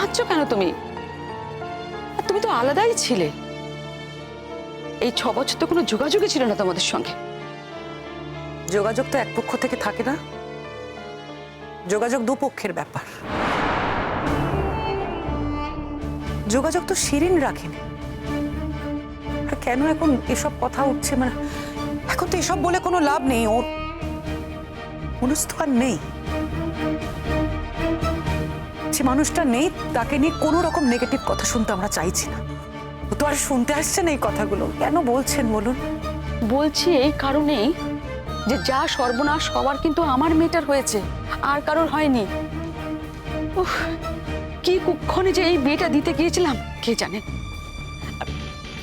কাঁদছো কেন তুমি? আর তুমি তো আলাদাই ছিলে। এই 6 বছর তো কোনো যোগাযোগই ছিল না তোমাদের সঙ্গে। যোগাযোগ তো এক পক্ষ থেকে থাকে না, যোগাযোগ দুপক্ষের ব্যাপার। যোগাযোগ তো শিরিন রাখেনি। আর কেন এখন এসব কথা উঠছে? মানে এখন তো এসব বলে কোনো লাভ নেই। ওর অনুজ তো আর নেই। যে মানুষটা নেই তাকে নিয়ে কোনো রকম নেগেটিভ কথা শুনতে আমরা চাইছি না। ও তো আর শুনতে আসছে না এই কথাগুলো। কেন বলছেন বলুন? বলছি এই কারণেই যে যা সর্বনাশ হওয়ার কিন্তু আমার মেয়েটার হয়েছে, আর কারোর হয়নি। উফ, কি কুক্ষণে যে এই বিয়েটা দিতে গিয়েছিলাম কে জানে।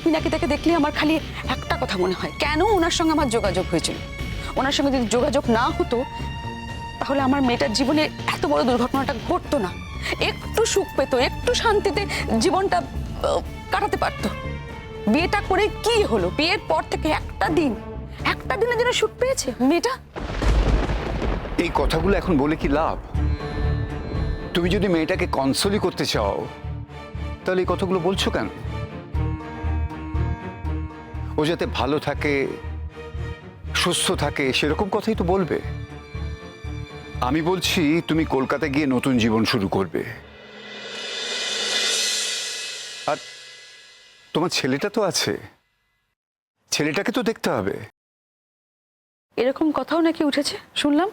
মিনাকে তাকে দেখলে আমার খালি একটা কথা মনে হয়, কেন ওনার সঙ্গে আমার যোগাযোগ হয়েছিল। ওনার সঙ্গে যদি যোগাযোগ না হতো তাহলে আমার মেয়েটার জীবনে এত বড় দুর্ঘটনাটা ঘটতো না। একটু সুখ পেত, একটু শান্তিতে জীবনটা কাটাতে পারতো। বিয়েটা করে কি হলো? বিয়ের পর থেকে একটা দিনের জন্য সুখ পেয়েছে মেয়েটা। এই কথাগুলো এখন বলে কি লাভ? তুমি যদি মেয়েটাকে কনসোলি করতে চাও তাহলে এই কথাগুলো বলছো কেন? ও যাতে ভালো থাকে, সুস্থ থাকে, সেরকম কথাই তো বলবে। আমি বলছি তুমি কলকাতা গিয়ে নতুন জীবন শুরু করবে। আর তোমার ছেলেটা তো আছে, ছেলেটাকে তো দেখতে হবে। এরকম কথাও নাকি উঠেছে শুনলাম,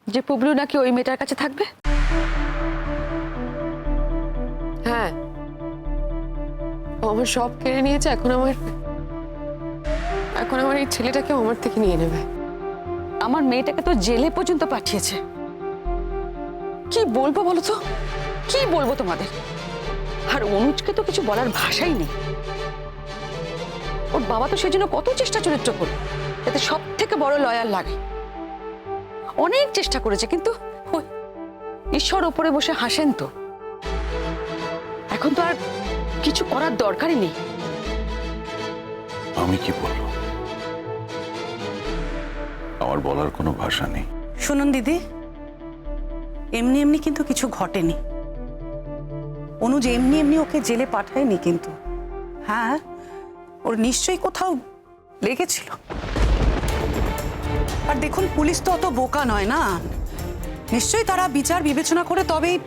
যে পুবলু নাকি ওই মেয়েটার কাছে থাকবে। হ্যাঁ, ও আমার সব কেড়ে নিয়েছে। এখন আমার এই ছেলেটাকে আমার থেকে নিয়ে নেবে। আমার মেয়েটাকে তো জেলে পর্যন্ত পাঠিয়েছে। কি বলবো বলো তো, কি বলবো তোমাদের? আর অনুজকে তো কিছু বলার ভাষাই নেই। ওর বাবা তো সেজন্য কত চেষ্টা চরিত্র করল যাতে সব থেকে বড় লয়ার লাগে। অনেক চেষ্টা করেছে, কিন্তু ওই ঈশ্বর ওপরে বসে হাসেন তো। এখন তো আর কিছু করার দরকারই নেই। আমি কি বলবো? আমার বলার কোনো ভাষা নেই। শুনুন দিদি, এমনি এমনি কিন্তু কিছু ঘটেনি। অনুজ এমনি এমনি ওকে জেলে পাঠায়নি কিন্তু। হ্যাঁ, ওর নিশ্চয়ই কোথাও লেগেছিল। আর দেখুন, পুলিশ তো অত বোকা নয় না। নিশ্চয়ই তারা বিচার বিবেচনা করে তবেই।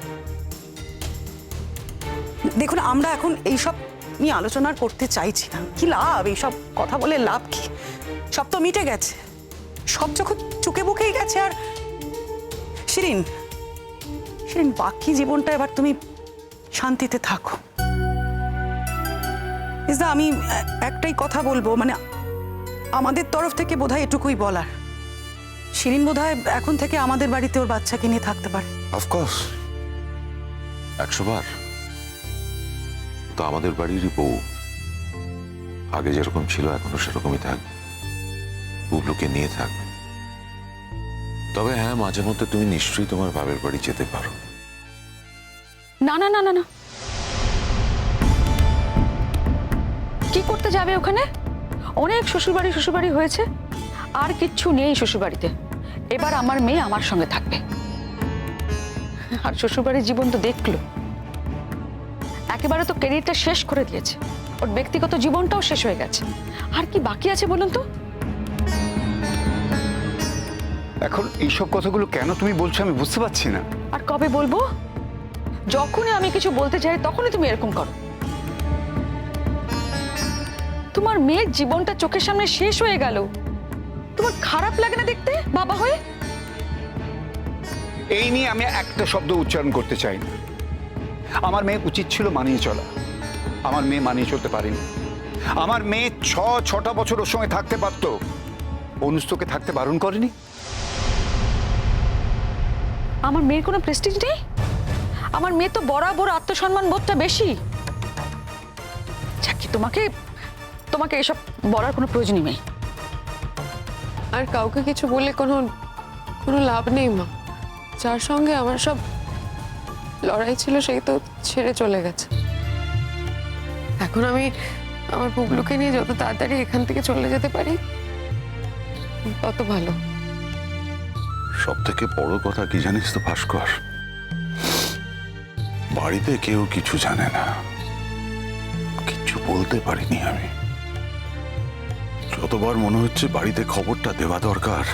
দেখুন, আমরা এখন এইসব নিয়ে আলোচনা করতে চাইছি না। কি লাভ এইসব কথা বলে? লাভ কি? সব তো মিটে গেছে, সব যখন চুকে বুকেই গেছে। আর শিরিন, বাকি জীবনটা এবার তুমি শান্তিতে থাকো। আমি একটাই কথা বলবো, মানে আমাদের তরফ থেকে বোধহয় এটুকুই বলার। শিরিন বোধহয় এখন থেকে আমাদের বাড়িতে ওর বাচ্চাকে নিয়ে থাকতে পারে। অফকোর্স, 100 বার। তো আমাদের বাড়িরই বউ, আগে যেরকম ছিল এখনো সেরকমই থাকবে, পুবলুকে নিয়ে থাকবে। তবে হ্যাঁ, মাঝে মধ্যে তুমি নিশ্চয়ই তোমার বাবার বাড়ি যেতে পারো। না না না না না, কি করতে যাবে ওখানে? অনেক শ্বশুরবাড়ি হয়েছে, আর কিচ্ছু নেই শ্বশুরবাড়িতে। এবার আমার মেয়ে আমার সঙ্গে থাকবে। আর শ্বশুরবাড়ির জীবন তো দেখলো, একেবারে তো ক্যারিয়ারটা শেষ করে দিয়েছে। ওর ব্যক্তিগত জীবনটাও শেষ হয়ে গেছে। আর কি বাকি আছে বলুন তো? এখন এইসব কথাগুলো কেন তুমি বলছো আমি বুঝতে পারছি না। আর কবে বলবো? যখনই আমি কিছু বলতে চাই তখনই তুমি এরকম করো। তোমার মেয়ের জীবনটা চোখের সামনে শেষ হয়ে গেল, তোমার খারাপ লাগে না দেখতে বাবা হয়ে? এই নিয়ে আমি একটা শব্দ উচ্চারণ করতে চাই না। আমার মেয়ে উচিত ছিল মানিয়ে চলা, আমার মেয়ে মানিয়ে চলতে পারেনি। আমার মেয়ে 6টা বছর ওর সঙ্গে থাকতে পারত, অনুজ তোকে থাকতে বারণ করেনি। আমার মেয়ের কোনো প্রেস্টিজ নেই? আমার মেয়ে তো বরাবর আত্মসম্মান বোধটা বেশি। চাকি, তোমাকে এসব বলার কোনো প্রয়োজনই নেই। আর কাউকে কিছু বলে কোনো লাভ নেই মা। যার সঙ্গে আমার সব লড়াই ছিল সেই তো ছেড়ে চলে গেছে। এখন আমি আমার পুবলুকে নিয়ে যত তাড়াতাড়ি এখান থেকে চলে যেতে পারি তত ভালো। সব থেকে বড় কথা কি জানিস তো ভাস্কর, বাড়িতে কেউ কিছু জানে না, কিচ্ছু বলতে পারিনি আমি। যতবার মনে হচ্ছে বাড়িতে খবরটা দেওয়া দরকার,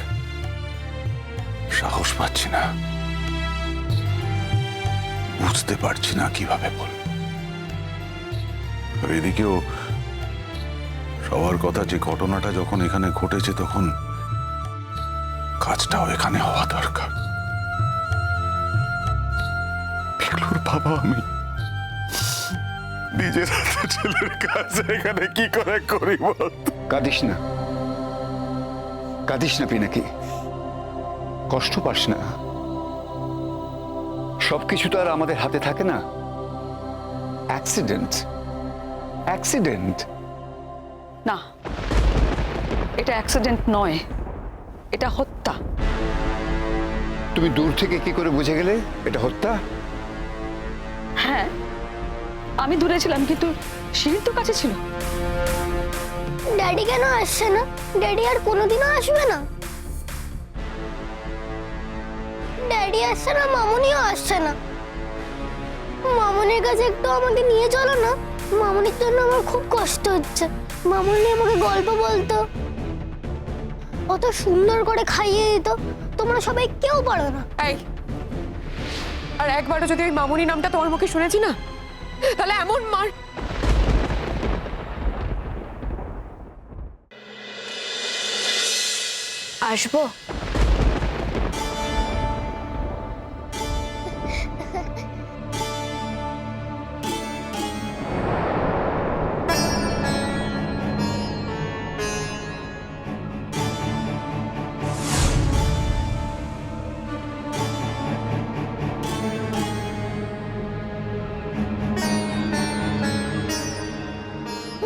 সাহস পাচ্ছি না, বুঝতে পারছি না কিভাবে বল। আর এদিকেও সবার কথা, যে ঘটনাটা যখন এখানে ঘটেছে তখন কাজটাও এখানে হওয়া দরকার। পিকলুর বাবা আমি, নিজের হাতে ছেলের কাজ এখানে কি করে করি বল? কাঁদিস না, কাঁদিস না পিনাকি, কষ্ট পাস না। সবকিছু তো আর আমাদের হাতে থাকে না। Accident, accident. না, এটা অ্যাক্সিডেন্ট নয়, এটা হত্যা। তুমি দূর থেকে কি করে বুঝে গেলে এটা হত্যা? হ্যাঁ, আমি দূরে ছিলাম, কিন্তু শিরিন তো কাছে ছিল। ড্যাডি কেন আসছে না? ড্যাডি আর কোনোদিনও আসবে না। ড্যাডি আসছে না, মামুনিও আসছে না। মামুনির কাছে একটু আমাকে নিয়ে চলো না। মামুনির জন্য আমার খুব কষ্ট হচ্ছে। মামুনি আমাকে গল্প বলতো, কত সুন্দর করে খাইয়ে দিত। তোমরা সবাই কেউ পারো না। এই, আর একবারও যদি ওই মামুনি নামটা তোমার মুখে শুনেছি না, তাহলে এমন মার। আসবো?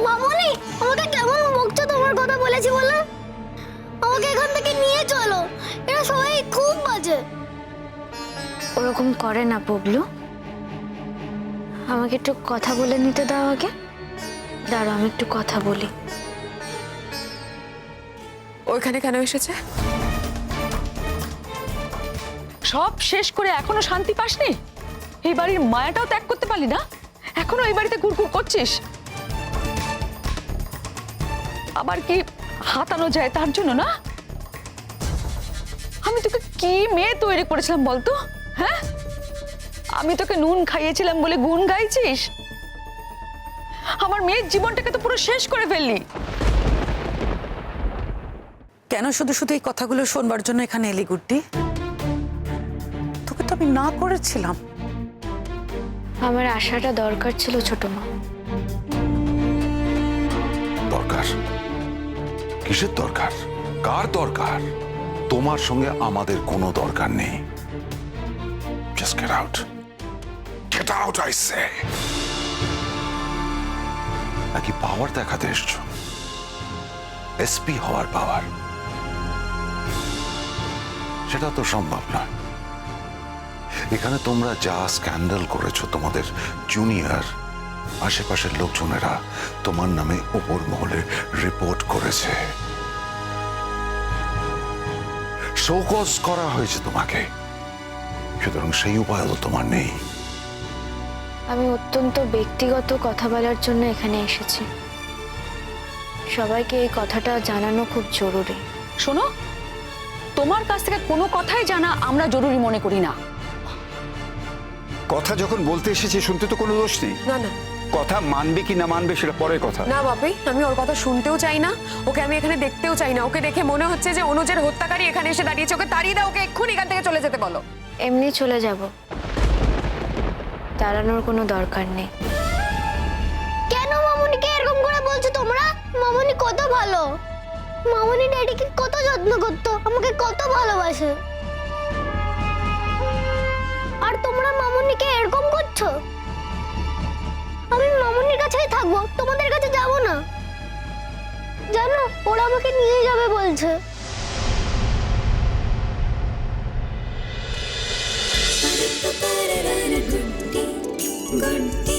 মামুনি, আমাকে কেমন বকছো তোমার কথা বলেছি বলে? আমাকে এখান থেকে নিয়ে চলো, এরা সবাই খুব বাজে। ওরকম করে না পুবলু, আমাকে একটু কথা বলে নিতে দাও আগে। দাঁড়াও, আমি একটু কথা বলি। ওইখানে কেন এসেছে? সব শেষ করে এখনো শান্তি পাসনি? এই বাড়ির মায়াটাও ত্যাগ করতে পারলি না? এখনো এই বাড়িতে ঘুরঘুর করছিস? আবার কি হাতানো যায় তার জন্য না? আমি তোকে কি মেয়ে তৈরি করেছিলাম বলতো? হ্যাঁ, আমি তোকে নুন খাইয়েছিলাম বলে গুণ গাইছিস? আমার মেয়ের জীবনটাকে তো পুরো শেষ করে ফেললি। কেন শুধু শুধু এই কথাগুলো শোনবার জন্য এখানে এলি গুড্ডি? তোকে তো আমি না করেছিলাম। আমার আশাটা দরকার ছিল ছোট মা। দরকার? কিসের দরকার? কার দরকার? তোমার সঙ্গে আমাদের কোনো দরকার নেই। Just get out. Get out, I say. নাকি পাওয়ার দেখাতে এসছো? এসপি হওয়ার পাওয়ার? সেটা তো সম্ভব নয়। এখানে তোমরা যা স্ক্যান্ডাল করেছো, তোমাদের জুনিয়র আশেপাশের লোকজনেরা তোমার নামে ওপর মহলে রিপোর্ট করেছে, শোকজ করা হয়েছে তোমাকে। সুতরাং সেই উপায় তো তোমার নেই। আমি অত্যন্ত ব্যক্তিগত কথা বলার জন্য এখানে এসেছি। সবাইকে এই কথাটা জানানো খুব জরুরি। শোনো, তোমার কাছ থেকে কোনো কথাই জানা আমরা জরুরি মনে করি না। কথা যখন বলতে এসেছে, শুনতে তো কোনো দোষ নেই। না না কথা মানবে কি না মানবে সেটা পরের কথা। না বাপি, আমি ওর কথা শুনতেও চাই না, ওকে আমি এখানে দেখতেও চাই না। ওকে দেখে মনে হচ্ছে যে অনুজের হত্যাকারী এখানে এসে দাঁড়িয়েছে। ওকে তাড়িয়ে দাও, ওকে এক্ষুনি এখান থেকে চলে যেতে বলো। এমনি চলে যাব, দাঁড়ানোর কোনো দরকার নেই। কেন মামুনিকে এরকম করে বলছো তোমরা? মামুনি কত ভালো। মামুনি ড্যাডিকে কত যত্ন করতো, আমাকে কত ভালোবাসে। আর তোমরা মামুনিকে এরকম করছো? আমি মামুনির কাছেই থাকবো, তোমাদের কাছে যাব না। জানো, ওরা আমাকে নিয়ে যাবে বলছে। गुड्डी गुड्डी